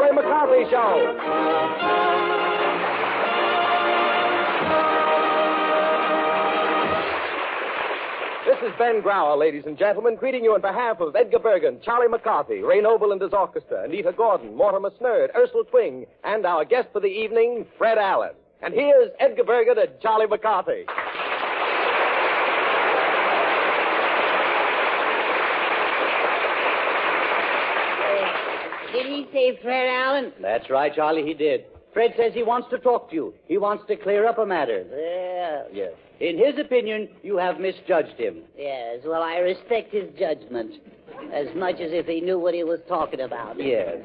Charlie Mccarthy Show. This is Ben Grauer, ladies and gentlemen, greeting you on behalf of Edgar Bergen, Charlie McCarthy, Ray Noble and his orchestra, Anita Gordon, Mortimer Snerd, Ursula Twing, and our guest for the evening, Fred Allen. And here's Edgar Bergen and Charlie McCarthy. Did he say Fred Allen? That's right, Charlie, he did. Fred says he wants to talk to you. He wants to clear up a matter. Well, Yes. In his opinion, you have misjudged him. yes, well, I respect his judgment as much as if he knew what he was talking about. Yes.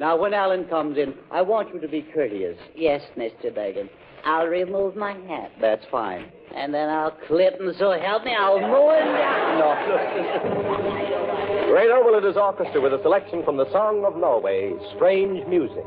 Now, when Allen comes in, I want you to be courteous. Yes, Mr. Bergen. I'll remove my hat, That's fine. and then I'll clip him, so help me, I'll mow him down. No. Ray Noble and his orchestra with a selection from the Song of Norway, Strange Music.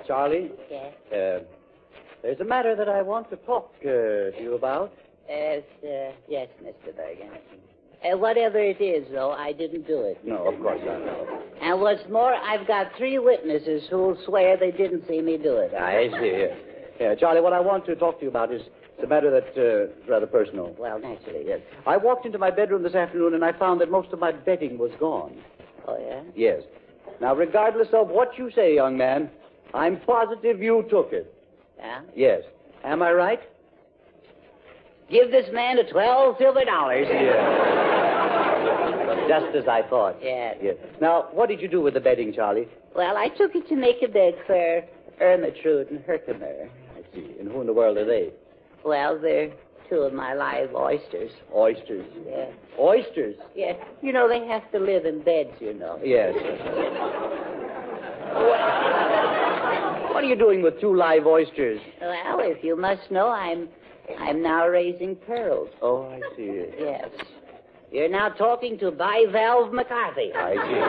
Charlie, Yes, there's a matter that I want to talk to you about. yes, Mr. Bergen. Whatever it is, though, I didn't do it. No, of course not. No. And what's more, I've got 3 witnesses who'll swear they didn't see me do it. I see. Yeah, Charlie, what I want to talk to you about is a matter that's rather personal. Well, naturally. Yes. I walked into my bedroom this afternoon and I found that most of my bedding was gone. Oh, yeah? Yes. Now, regardless of what you say, young man, I'm positive you took it. Yeah? Yes. Am I right? Give this man the 12 silver dollars. Yes. Just as I thought. Yes. Yes. Now, what did you do with the bedding, Charlie? Well, I took it to make a bed for Ermentrude and Herkimer. I see. And who in the world are they? Well, they're 2 of my live oysters. Oysters. Yeah. Oysters? Yes. You know, they have to live in beds, you know. Yes. What are you doing with 2 live oysters? Well, if you must know, I'm now raising pearls. Oh, I see. Yes. You're now talking to Bivalve McCarthy, I see.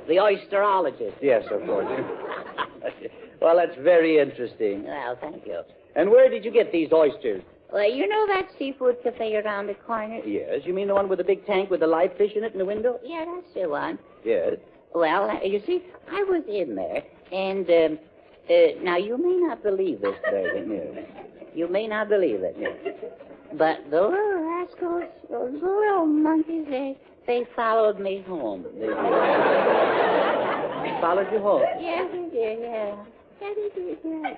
the oysterologist. Yes, of course. Well, that's very interesting. Well, thank you. And where did you get these oysters? Well, you know that seafood cafe around the corner? Yes. You mean the one with the big tank with the live fish in it in the window? Yeah, that's the one. Yes. Well, you see, I was in there, and, now you may not believe this, Bergen. Yes. You may not believe it. Yes. But the little rascals, those little monkeys, they followed me home. They did. Followed you home? Yeah, they did, yeah. Yeah, they did, yeah.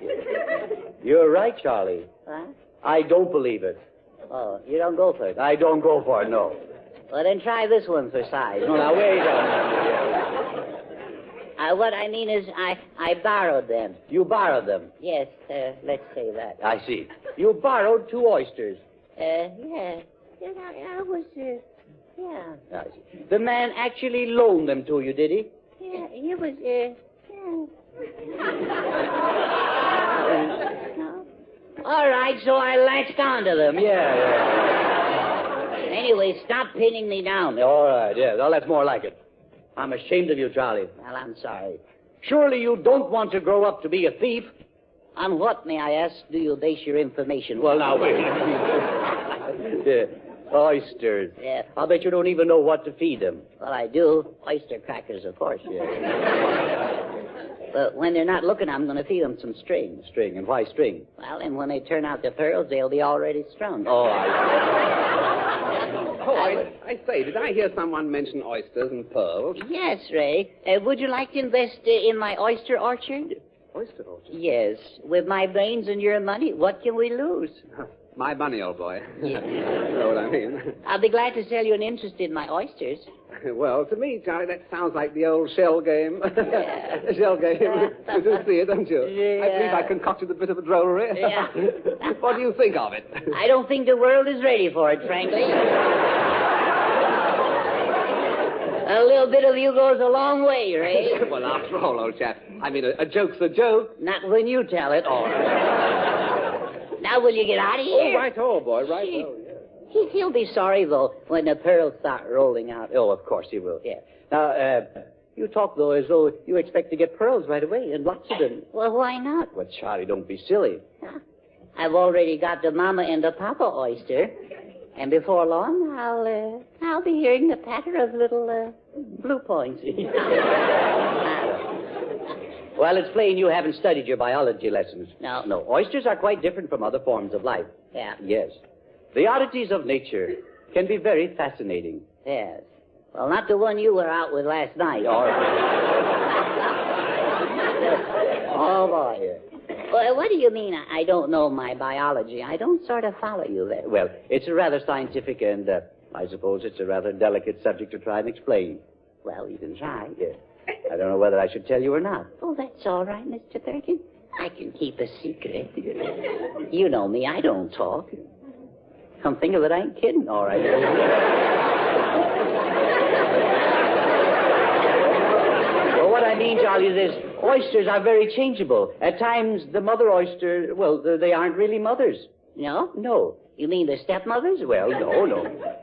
You're right, Charlie. What? I don't believe it. Oh, you don't go for it? I don't go for it, no. Well, then try this one for size. No, now, wait a minute. What I mean is I borrowed them. You borrowed them. Yes, let's say that. I see. You borrowed 2 oysters. Yeah. Yeah, I was, yeah. I see. The man actually loaned them to you, did he? Yeah, he was, no. All right, so I latched onto them. Yeah. Anyway, stop pinning me down. All right, yeah. Well, that's more like it. I'm ashamed of you, Charlie. Well, I'm sorry. Surely you don't want to grow up to be a thief? On what, may I ask, do you base your information? Well, now, wait. Yeah. Oysters. Yeah. I'll bet you don't even know what to feed them. Well, I do. Oyster crackers, of course. Yeah. But when they're not looking, I'm going to feed them some string. String. And why string? Well, and when they turn out the pearls, they'll be already strung. Oh, I say, did I hear someone mention oysters and pearls? Yes, Ray. Would you like to invest in my oyster orchard? Oyster orchard? Yes. With my brains and your money, what can we lose? My money, old boy. Yeah. You know what I mean? I'll be glad to sell you an interest in my oysters. Well, to me, Charlie, that sounds like the old shell game. Yeah. The shell game. You do see it, don't you? Yeah. I believe I concocted a bit of a drollery. Yeah. What do you think of it? I don't think the world is ready for it, frankly. A little bit of you goes a long way, Ray. Well, after all, old chap, I mean, a joke's a joke. Not when you tell it. All right. Now, will you get out of here? Oh, right, old boy, right. Oh, yeah. He'll be sorry, though, when the pearls start rolling out. Oh, of course he will. Yeah. Now, you talk, though, as though you expect to get pearls right away, and lots of them. Well, why not? Well, Charlie, don't be silly. I've already got the mama and the papa oyster, and before long, I'll be hearing the patter of little blue points. Well, it's plain you haven't studied your biology lessons. No. No, oysters are quite different from other forms of life. Yeah. Yes. The oddities of nature can be very fascinating. Yes. Well, not the one you were out with last night. All right. Oh, boy. Well, what do you mean I don't know my biology? I don't sort of follow you there. Well, it's a rather scientific and, I suppose it's a rather delicate subject to try and explain. Well, you can try. Yes. I don't know whether I should tell you or not. Oh, that's all right, Mr. Bergen. I can keep a secret. You know me. I don't talk. Come think of it, I ain't kidding. All right. Well, what I mean, Charlie, is this. Oysters are very changeable. At times, the mother oyster, well, they aren't really mothers. No? No. You mean the stepmothers? Well, no.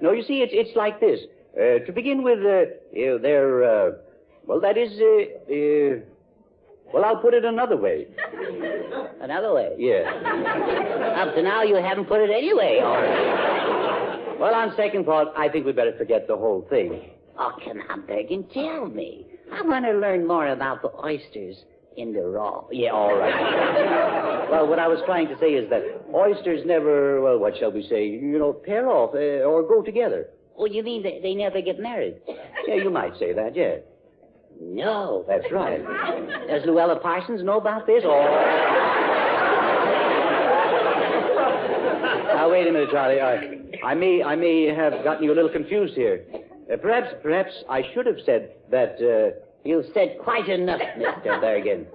No, you see, it's like this. To begin with, they're, well, that is, well, I'll put it another way. Another way? Yeah. Up to now, you haven't put it any way. All right. Well, on second thought, I think we'd better forget the whole thing. Oh, come on, Bergen, tell me. I want to learn more about the oysters in the raw. Yeah, all right. Well, what I was trying to say is that oysters never, well, what shall we say, pair off or go together. Oh, you mean they never get married? Yeah, you might say that, yeah. No. That's right. Does Luella Parsons know about this? Oh. Now, wait a minute, Charlie. I may have gotten you a little confused here. Perhaps I should have said that, You've said quite enough, Mr. Bergen.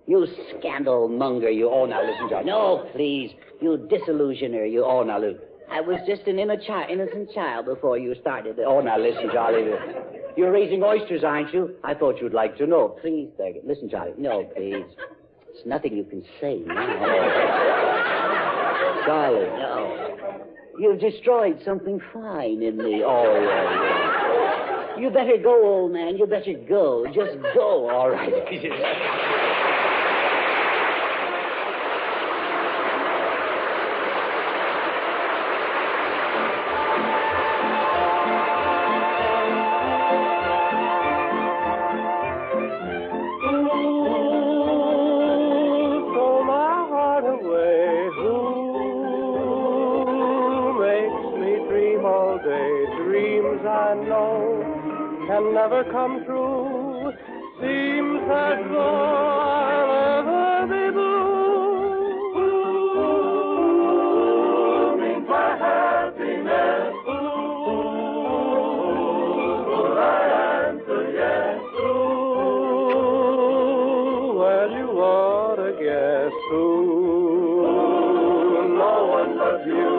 You scandal monger, you. Oh, now listen, Charlie. No, please. You disillusioner, you. Oh, now listen. I was just an innocent child before you started. Oh, now listen, Charlie. You're raising oysters, aren't you? I thought you'd like to know. Please, Bergen. Listen, Charlie. No, please. There's nothing you can say now. Charlie. No. You've destroyed something fine in me. Oh, yeah. You better go, old man. You better go. Just go, all right. Can never come true. Seems as though I'll ever be blue. Blue means my happiness. Will I answer yes? Well, you ought to guess who. No one but you.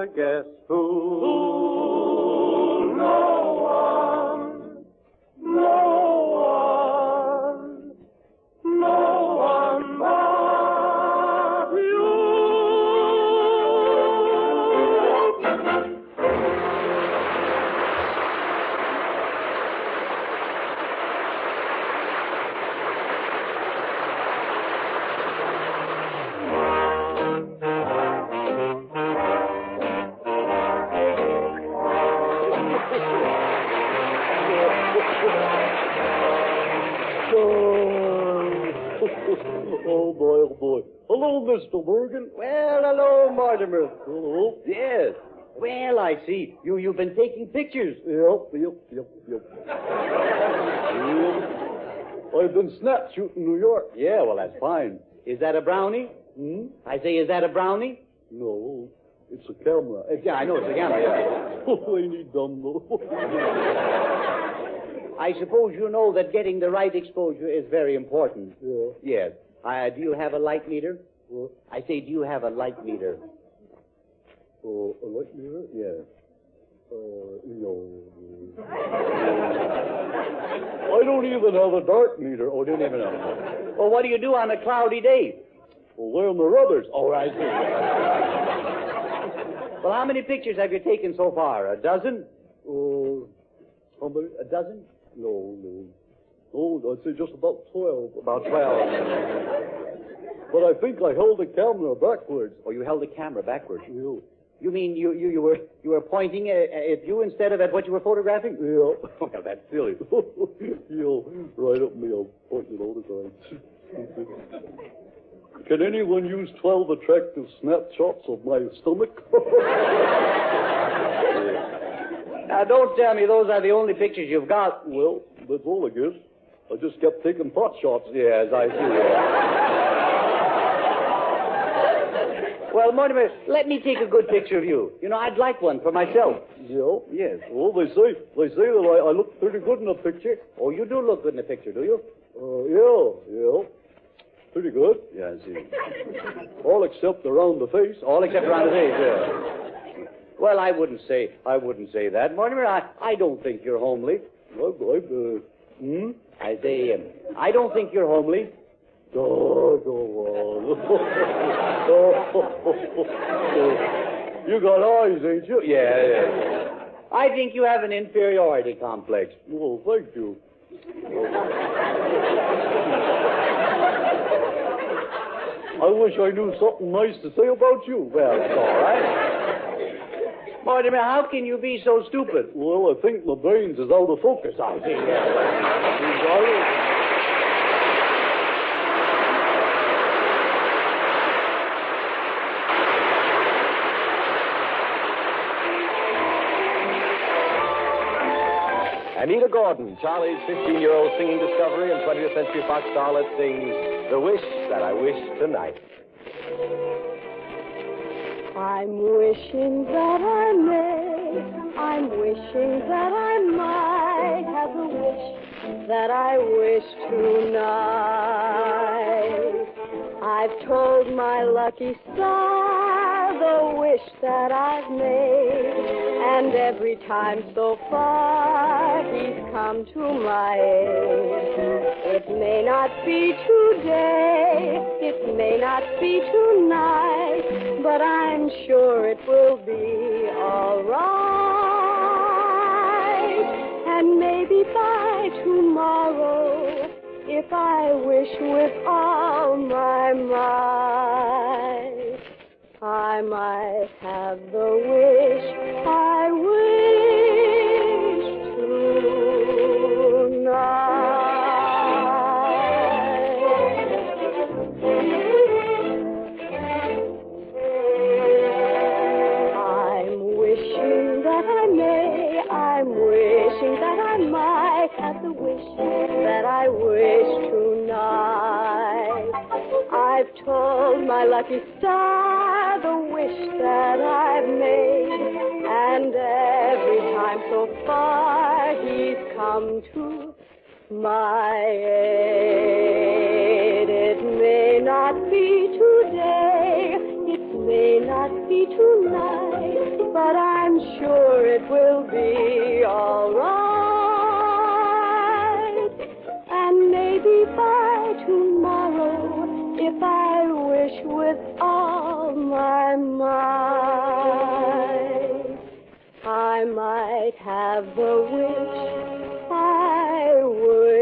to guess who? No one. No one. No one but you. Oh, boy, oh, boy. Hello, Mr. Morgan. Well, hello, Mortimer. Hello. Yes. Well, I see. You've been taking pictures. Yep. I've been snap shooting in New York. Yeah, well, that's fine. Is that a brownie? I say, is that a brownie? No, it's a camera. Yeah, I know it's a camera, yeah. Oh, I need dumb, though. I suppose you know that getting the right exposure is very important. Yeah. Yes. Do you have a light meter? What? I say, do you have a light meter? Oh, a light meter? Yes. No. I don't even have a dark meter. Oh, don't even know. Well, what do you do on a cloudy day? Well, where are my rubbers? Oh, I see. Well, how many pictures have you taken so far? A dozen? How many? A dozen? No. Oh, I'd say just about 12. About 12. But I think I held the camera backwards. Oh, you held the camera backwards. Yeah. You mean you were pointing at you instead of at what you were photographing? Yeah. Well, that's silly. You'll right up me, I'll point it all the time. Can anyone use 12 attractive snapshots of my stomach? Now, don't tell me those are the only pictures you've got. Well, that's all I guess. I just kept taking pot shots. Yes, I see. Well, Mortimer, let me take a good picture of you. You know, I'd like one for myself. Yeah? Yes. Well, they say that I look pretty good in the picture. Oh, you do look good in the picture, do you? Yeah. Pretty good. Yeah, I see. All except around the face. All except around the face, yeah. Well, I wouldn't say that, Mortimer. I don't think you're homely. I say, I don't think you're homely. Oh, go on. You got eyes, ain't you? Yeah. I think you have an inferiority complex. Well, thank you. I wish I knew something nice to say about you. Well, that's all right. Mortimer, how can you be so stupid? Well, I think my brains is out of focus. I see. Anita Gordon, Charlie's 15-year-old singing discovery and 20th Century Fox starlet, sings The Wish That I Wish Tonight. I'm wishing that I may, I'm wishing that I might have the wish that I wish tonight. I've told my lucky star the wish that I've made, and every time so far he's come to my aid. It may not be today, it may not be tonight, but I'm sure it will be all right. And maybe by tomorrow, if I wish with all my might, I might have the wish I wish tonight. I'm wishing that I may, I'm wishing that I might have the wish that I wish tonight. I've told my lucky star the wish that I've made, and every time so far he's come to my aid. It may not be today, it may not be tonight, but I'm sure it will be all right. And maybe by tomorrow, if I wish with all my might, I might have the wish I wish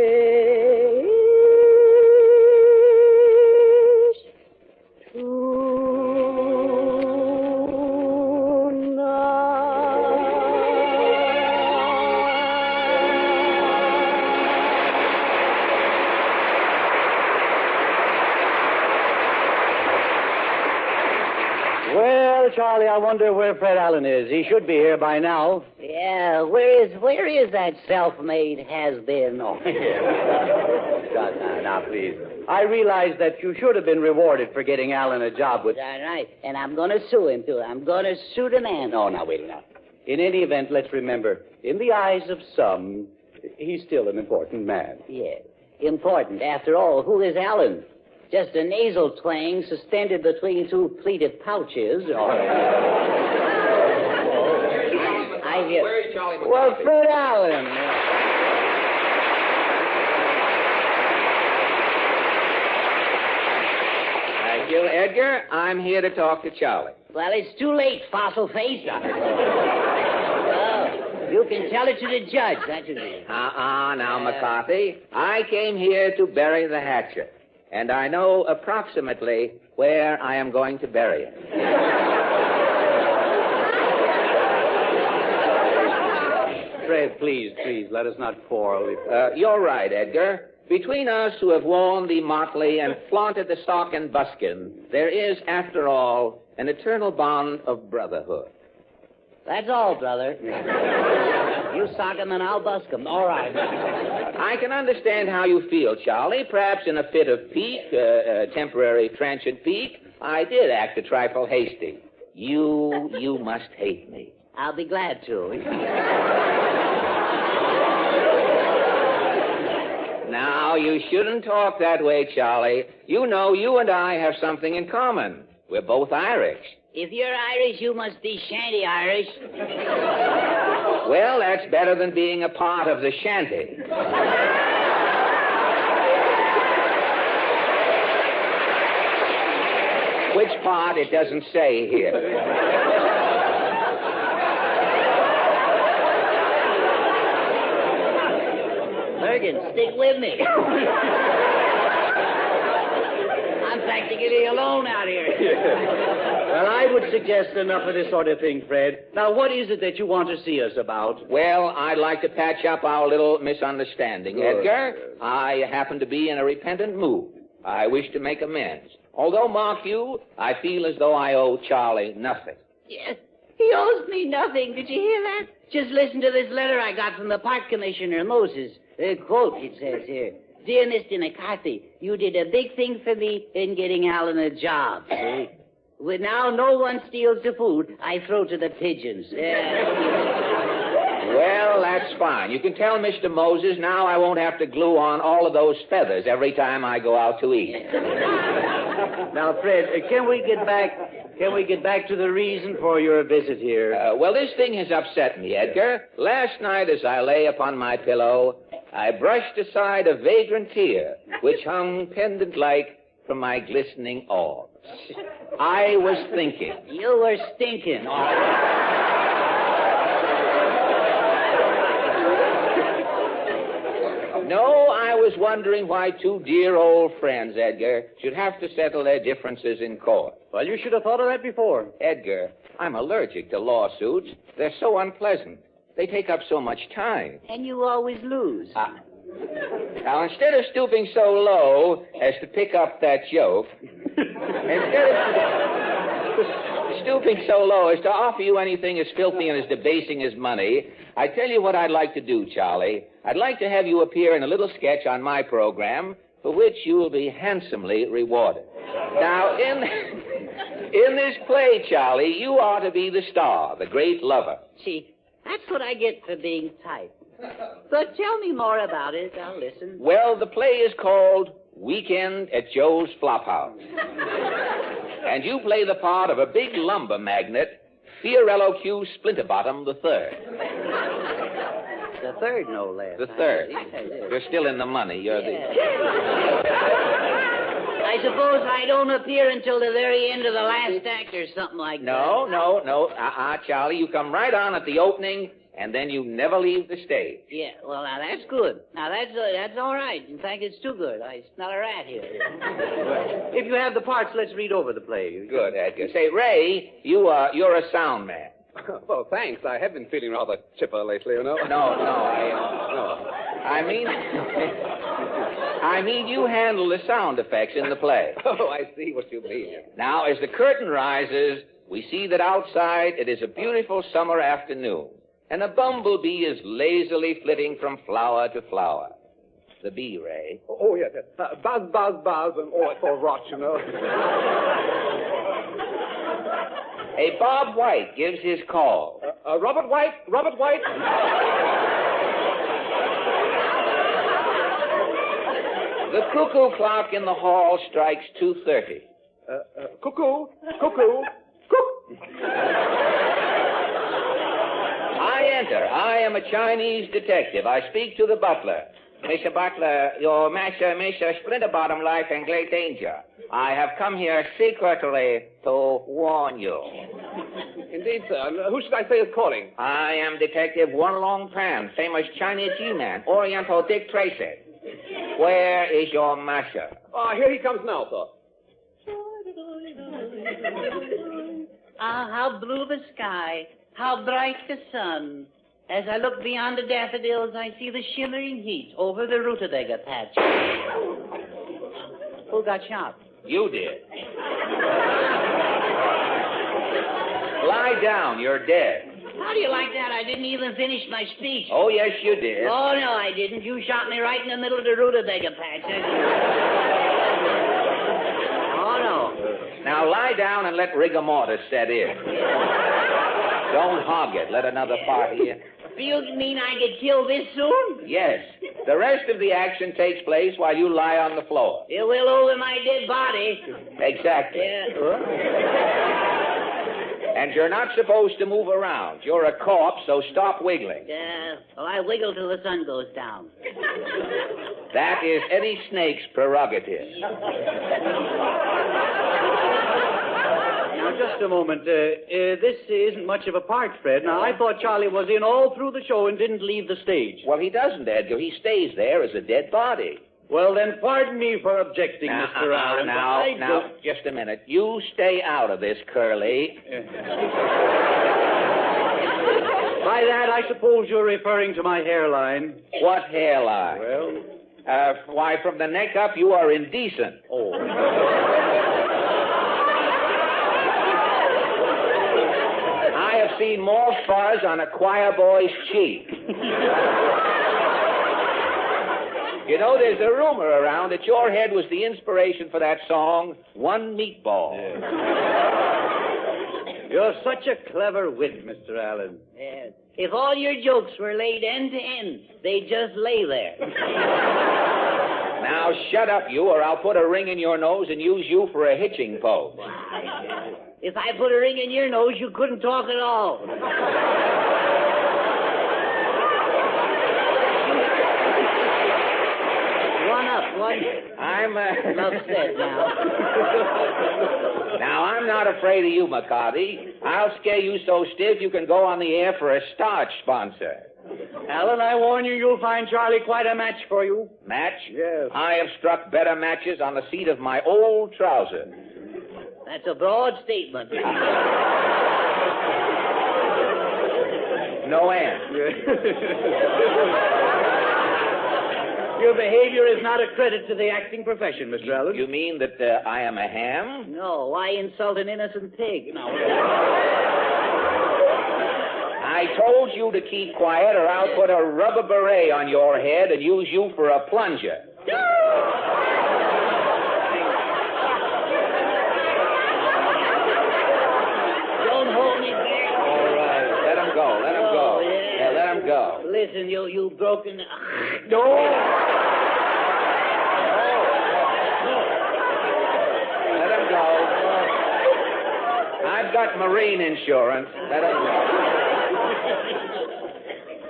Well, Charlie, I wonder where Fred Allen is. He should be here by now. Yeah, where is that self-made has-been? Oh, Shut down, now, please. I realize that you should have been rewarded for getting Allen a job with... all right, and I'm going to sue him, too. I'm going to sue the man. No, now, wait a minute. In any event, let's remember, in the eyes of some, he's still an important man. Yeah, important. After all, who is Allen? Just a nasal twang suspended between two pleated pouches. I hear... Where's Charlie McCarthy? Well, Fred Allen. Thank you, Edgar. I'm here to talk to Charlie. Well, it's too late, fossil face. Oh, you can tell it to the judge. That's what it is. Now, McCarthy. I came here to bury the hatchet. And I know approximately where I am going to bury it. Fred, please, let us not quarrel. You're right, Edgar. Between us who have worn the motley and flaunted the stock and buskin, there is, after all, an eternal bond of brotherhood. That's all, brother. You sock him and I'll busk him. All right. I can understand how you feel, Charlie. Perhaps in a fit of pique, temporary transient pique, I did act a trifle hasty. You must hate me. I'll be glad to. Now, you shouldn't talk that way, Charlie. You know you and I have something in common. We're both Irish. If you're Irish, you must be shanty Irish. Well, that's better than being a part of the shanty. Which part, it doesn't say here. Bergen, stick with me. I'm practically alone out here. Well, I would suggest enough of this sort of thing, Fred. Now, what is it that you want to see us about? Well, I'd like to patch up our little misunderstanding, Edgar. I happen to be in a repentant mood. I wish to make amends. Although, mark you, I feel as though I owe Charlie nothing. Yes, he owes me nothing. Did you hear that? Just listen to this letter I got from the park commissioner, Moses. Quote, it says here. Dear Mr. McCarthy, you did a big thing for me in getting Alan a job. See? With now no one steals the food I throw to the pigeons. Well, that's fine. You can tell Mr. Moses now I won't have to glue on all of those feathers every time I go out to eat. Now, Fred, can we get back to the reason for your visit here? Well, this thing has upset me, Edgar. Last night as I lay upon my pillow, I brushed aside a vagrant tear which hung pendant-like from my glistening orbs. I was thinking. You were stinking. No, I was wondering why two dear old friends, Edgar, should have to settle their differences in court. Well, you should have thought of that before. Edgar, I'm allergic to lawsuits. They're so unpleasant. They take up so much time. And you always lose. Now, instead of stooping so low as to pick up that joke, instead of stooping so low as to offer you anything as filthy and as debasing as money, I tell you what I'd like to do, Charlie. I'd like to have you appear in a little sketch on my program, for which you will be handsomely rewarded. Now, in this play, Charlie, you are to be the star, the great lover. See, that's what I get for being tight. But tell me more about it. I'll listen. Well, the play is called Weekend at Joe's Flophouse. And you play the part of a big lumber magnate, Fiorello Q. Splinterbottom the third. The third, no less. The third. You're still in the money. You're I suppose I don't appear until the very end of the last act or something like that. No. Charlie, you come right on at the opening, and then you never leave the stage. Yeah, well, now that's good. Now that's all right. In fact, it's too good. I smell a rat here. If you have the parts, let's read over the play. Good, Edgar. Say, Ray, you're a sound man. Well, thanks. I have been feeling rather chipper lately, you know. No. I mean, you handle the sound effects in the play. Oh, I see what you mean. Now, as the curtain rises, we see that outside it is a beautiful summer afternoon, and a bumblebee is lazily flitting from flower to flower. The bee, Ray. Oh, yes. Buzz, and it's all rot, you know. Hey, Bob White gives his call. Robert White? The cuckoo clock in the hall strikes 2:30. Cuckoo. I enter. I am a Chinese detective. I speak to the butler. Mr. Butler, your master, Mr. Splinterbottom, lies in great danger. I have come here secretly to warn you. Indeed, sir. And who should I say is calling? I am Detective One Long Pan, famous Chinese G-man, Oriental Dick Tracy. Where is your master? Here he comes now, sir. Ah, how blue the sky, how bright the sun. As I look beyond the daffodils, I see the shimmering heat over the rutabaga patch. Who got shot? You did. Lie down, you're dead. How do you like that? I didn't even finish my speech. Oh, yes, you did. Oh, no, I didn't. You shot me right in the middle of the rutabaga patch. Oh, no. Now lie down and let rigor mortis set in. Don't hog it. Let another party in. You mean I get killed this soon? Yes. The rest of the action takes place while you lie on the floor. It will over my dead body. Exactly. Yeah. And you're not supposed to move around. You're a corpse, so stop wiggling. Well, I wiggle till the sun goes down. That is any snake's prerogative. Now, just a moment. This isn't much of a part, Fred. Now, I thought Charlie was in all through the show and didn't leave the stage. Well, he doesn't, Edgar. He stays there as a dead body. Well, then, pardon me for objecting, Mr. Allen. Now, just a minute. You stay out of this, Curly. By that, I suppose you're referring to my hairline. What hairline? Well? Why, from the neck up, you are indecent. Oh. I have seen more fuzz on a choir boy's cheek. You know, there's a rumor around that your head was the inspiration for that song, One Meatball. Yeah. You're such a clever wit, Mr. Allen. Yes. If all your jokes were laid end to end, they'd just lay there. Now, shut up, you, or I'll put a ring in your nose and use you for a hitching post. If I put a ring in your nose, you couldn't talk at all. I'm upset now. Now, I'm not afraid of you, Mccarthy. I'll scare you so stiff you can go on the air for a starch sponsor. Allen, I warn you, you'll find Charlie quite a match for you. Match? Yes. I have struck better matches on the seat of my old trouser. That's a broad statement. No end. Your behavior is not a credit to the acting profession, Mr. Allen. You mean that I am a ham? No, why insult an innocent pig? No. I told you to keep quiet or I'll put a rubber beret on your head and use you for a plunger. Don't hold me back. All right, let him go, let him go. Yeah, let him go. Listen, you broken... No! Let him go. what? Marine insurance.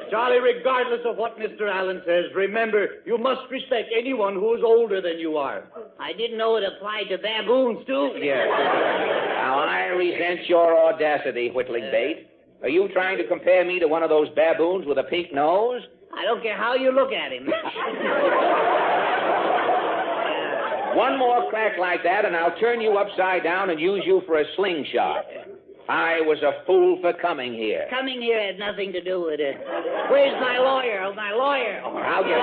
Charlie, regardless of what Mr. Allen says, remember, you must respect anyone who is older than you are. I didn't know it applied to baboons, too. Yes. Now, I resent your audacity, Whittling Bait. Are you trying to compare me to one of those baboons with a pink nose? I don't care how you look at him. One more crack like that, and I'll turn you upside down and use you for a slingshot. I was a fool for coming here. Coming here had nothing to do with it. Where's my lawyer? Oh, my lawyer. Oh, I'll get...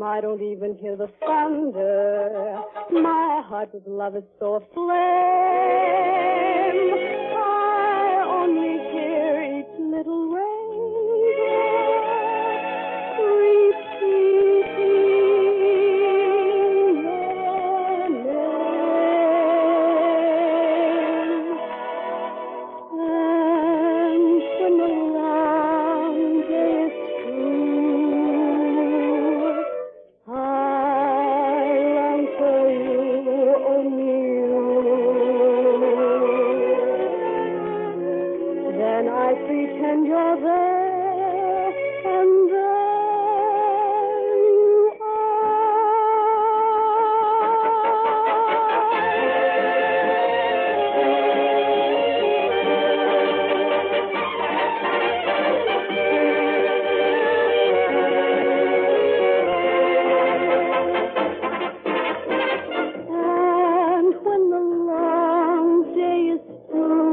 I don't even hear the thunder. My heart with love is so aflame. I only hear each little raindrop repeating their name. And when the long day is through, I long for you, only you. Then I pretend you're there, and there you And when the long day is through,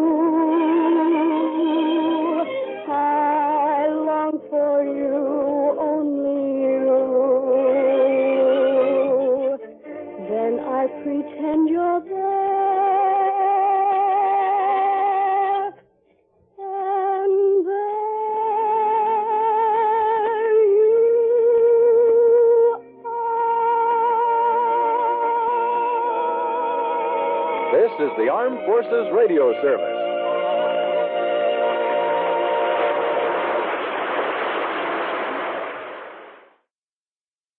I long for you, only you. Then I pretend you're there, and there you are. This is the Armed Forces Radio Service.